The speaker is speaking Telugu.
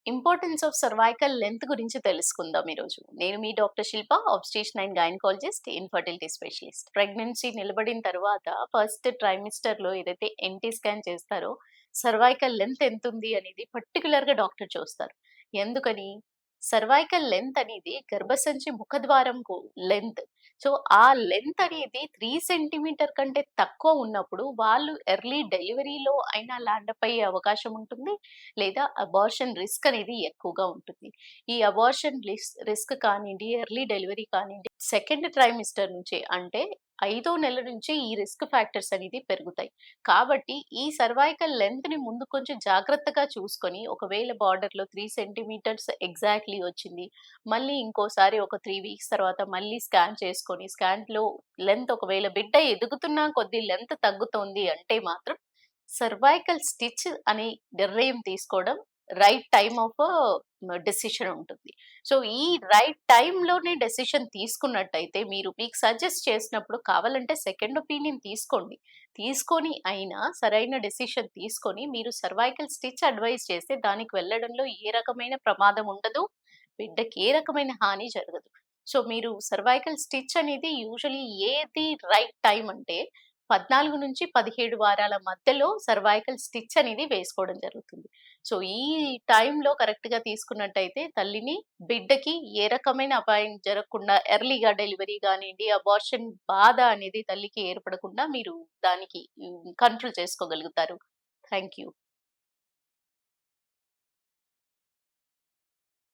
ఇంపార్టెన్స్ ఆఫ్ సర్వైకల్ లెంత్ గురించి తెలుసుకుందాం ఈరోజు. నేను మీ doctor Shilpa, obstetrician and gynaecologist, infertility specialist. Pregnancy నిలబడిన తర్వాత ఫస్ట్ ట్రైమిస్టర్‌లో ఏదైతే ఎన్‌టీ స్కాన్ చేస్తారో, సర్వైకల్ లెంత్ ఎంతుంది అనేది పర్టిక్యులర్‌గా డాక్టర్ చూస్తారు. ఎందుకని? సర్వైకల్ లెంత్ అనేది గర్భసంచి ముఖద్వారంకు లెంత్. సో, ఆ లెంత్ అనేది 3 సెంటీమీటర్ కంటే తక్కువ ఉన్నప్పుడు వాళ్ళు ఎర్లీ డెలివరీలో అయినా ల్యాండప్ అయ్యే అవకాశం ఉంటుంది. లేదా అబార్షన్ రిస్క్ అనేది ఎక్కువగా ఉంటుంది. ఈ అబార్షన్ రిస్క్ కానియండి, ఎర్లీ డెలివరీ కానియండి, సెకండ్ ట్రైమిస్టర్ నుంచి అంటే ఐదో నెల నుంచి ఈ రిస్క్ ఫ్యాక్టర్స్ అనేది పెరుగుతాయి. కాబట్టి ఈ సర్వైకల్ లెంగ్త్‌ని ముందు కొంచెం జాగ్రత్తగా చూసుకొని, ఒకవేళ బార్డర్‌లో 3 సెంటీమీటర్స్ ఎగ్జాక్ట్‌లీ వచ్చింది. మళ్ళీ ఇంకోసారి ఒక 3 వీక్స్ తర్వాత మళ్ళీ స్కాన్ చేసుకొని, స్కాన్‌లో లెంత్ ఒకవేళ బిడ్డ ఎదుగుతున్న కొద్దీ లెంత్ తగ్గుతోంది అంటే మాత్రం సర్వైకల్ స్టిచ్ అని నిర్ణయం తీసుకోవడం రైట్ టైమ్ ఆఫ్ డెసిషన్ ఉంటుంది. సో, ఈ రైట్ టైమ్‌లోనే డెసిషన్ తీసుకున్నట్టయితే మీరు మీకు సజెస్ట్ చేసినప్పుడు కావాలంటే సెకండ్ ఒపీనియన్ తీసుకోండి. తీసుకొని అయినా సరైన డెసిషన్ తీసుకొని మీరు సర్వైకల్ స్టిచ్ అడ్వైస్ చేస్తే దానికి వెళ్ళడంలో ఏ రకమైన ప్రమాదం ఉండదు. బిడ్డకి ఏ రకమైన హాని జరగదు. సో, మీరు సర్వైకల్ స్టిచ్ అనేది యూజువల్లీ ఏది రైట్ టైమ్ అంటే 14-17 వారాల మధ్యలో సర్వైకల్ స్టిచ్ అనేది వేసుకోవడం జరుగుతుంది. సో, ఈ టైంలో కరెక్ట్‌గా తీసుకున్నట్టయితే తల్లిని, బిడ్డకి ఏ రకమైన అపాయం జరగకుండా ఎర్లీగా డెలివరీ గానియండి, అబార్షన్ బాధ అనేది తల్లికి ఏర్పడకుండా మీరు దానికి కంట్రోల్ చేసుకోగలుగుతారు. Thank you.